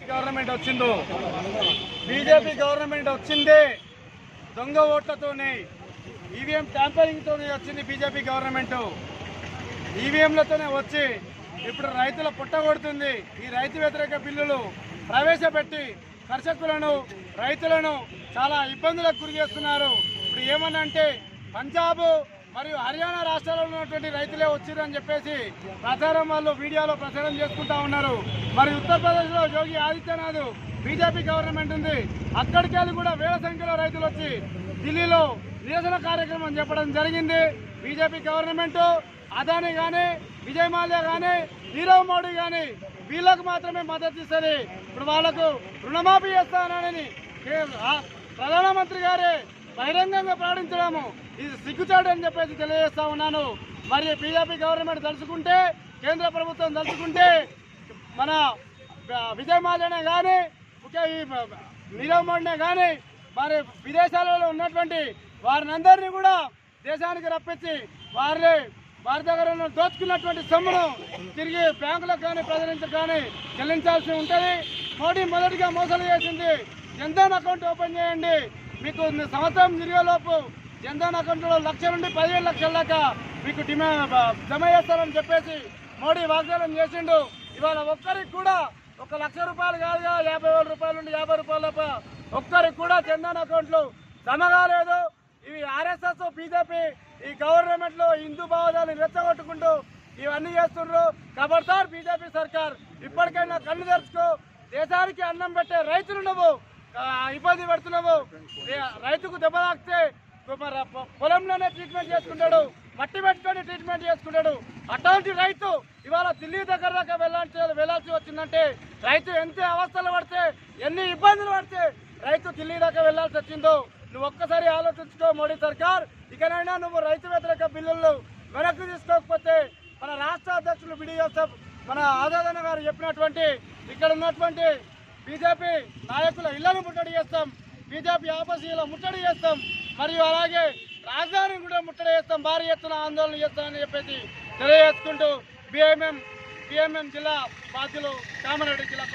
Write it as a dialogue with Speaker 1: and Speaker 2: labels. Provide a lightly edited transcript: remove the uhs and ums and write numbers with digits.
Speaker 1: Government వచ్చిందో BJP government వచ్చిందే దొంగ ఓట్లతోనే ఈవీఎం ట్యాంపరింగ్ తోనే వచ్చింది బీజేపీ గవర్నమెంట్. ఈవీఎంలతోనే వచ్చి ఇప్పుడు రైతుల పుట్టగొడుతుంది. ఈ రైతు వ్యతిరేక బిల్లులు ప్రవేశపెట్టి కర్షకులను రైతులను చాలా ఇబ్బందులకు గురి చేస్తున్నారు. ఇప్పుడు ఏమనంటే పంజాబ్ మరియు హర్యానా రాష్ట్రాల్లో ఉన్నటువంటి రైతులే వచ్చిరని చెప్పేసి ప్రచారం వాళ్ళు వీడియోలో ప్రచారం చేసుకుంటా ఉన్నారు. మరి ఉత్తరప్రదేశ్లో యోగి ఆదిత్యనాథ్ బీజేపీ గవర్నమెంట్ ఉంది, అక్కడికి వెళ్ళి కూడా వేల సంఖ్యలో రైతులు వచ్చి ఢిల్లీలో నిరసన కార్యక్రమం చెప్పడం జరిగింది. బీజేపీ గవర్నమెంట్ అదానీ కానీ విజయ్ మాల్యా కానీ నీరవ్ మోడీ కానీ వీళ్ళకు మాత్రమే మద్దతు ఇస్తుంది. ఇప్పుడు వాళ్లకు రుణమాఫీ చేస్తానని ప్రధానమంత్రి గారే బహిరంగంగా ప్రకటించడము ఇది సిగ్గుచాటు అని చెప్పేసి తెలియజేస్తా ఉన్నాను. మరి బీజేపీ గవర్నమెంట్ తలుచుకుంటే, కేంద్ర ప్రభుత్వం తలుచుకుంటే మన విజయ్ మాల్యానే కానీ ఈ నీరవ్ మోడీనే కానీ మరి విదేశాలలో ఉన్నటువంటి వారిని అందరినీ కూడా దేశానికి రప్పించి వారి దగ్గర దోచుకున్నటువంటి సొమ్మును తిరిగి బ్యాంకులకు కానీ ప్రజలకు కానీ చెల్లించాల్సి ఉంటుంది. మోడీ మొదటిగా మోసాలు చేసింది జన్ధన్ అకౌంట్ ఓపెన్ చేయండి, మీకు సంవత్సరం తిరిగేలోపు జన్ధన్ అకౌంట్లో 1,00,000 నుండి 15 లక్షల దాకా మీకు జమ చేస్తారని చెప్పేసి మోడీ వాగ్దానం చేసిండు. ఇవాళ ఒక్కరికి కూడా 1,00,000 రూపాయలు కాదుగా 50,000 రూపాయల నుండి 50 రూపాయల ఒక్కరికి కూడా జన్ధన్ అకౌంట్లు జమ కాలేదు. ఇవి ఆర్ఎస్ఎస్ బీజేపీ ఈ గవర్నమెంట్ లో హిందూ భావజాలను రెచ్చగొట్టుకుంటూ ఇవన్నీ చేస్తున్నారు. ఖబర్దార్ బీజేపీ సర్కార్, ఇప్పటికైనా కళ్ళు తెరుచుకో. దేశానికి అన్నం పెట్టే రైతులు నువ్వు ఇబ్బంది పెడుతున్నావు. రైతుకు దెబ్బ తాకితే పొలంలోనే ట్రీట్మెంట్ చేసుకుంటాడు, మట్టి పెట్టుకొని ట్రీట్మెంట్ చేసుకుంటాడు. అటువంటి రైతు ఇవాళ ఢిల్లీ దగ్గర దాకా వెళ్లాల్సి వచ్చిందంటే రైతు ఎంత అవస్థలు పడితే, ఎన్ని ఇబ్బందులు పడితే రైతు ఢిల్లీ దాకా వెళ్లాల్సి వచ్చిందో నువ్వు ఒక్కసారి ఆలోచించుకో. మోడీ సర్కార్ ఇకనైనా నువ్వు రైతు వ్యతిరేక బిల్లులను వెనక్కి తీసుకోకపోతే మన రాష్ట్ర అధ్యక్షులు బిడిఎస్ఎఫ్ మన ఆజాదన్న గారు చెప్పినటువంటి ఇక్కడ ఉన్నటువంటి బీజేపీ నాయకుల ఇళ్లను ముట్టడి చేస్తాం, బీజేపీ ఆఫీసుల ముట్టడి చేస్తాం, మరియు అలాగే రాజధానిని కూడా ముట్టడి చేస్తాం, భారీ ఎత్తున ఆందోళన చేస్తామని చెప్పేసి తెలియజేసుకుంటూ బిఎంఎం జిల్లా బాధ్యులు కామారెడ్డి జిల్లా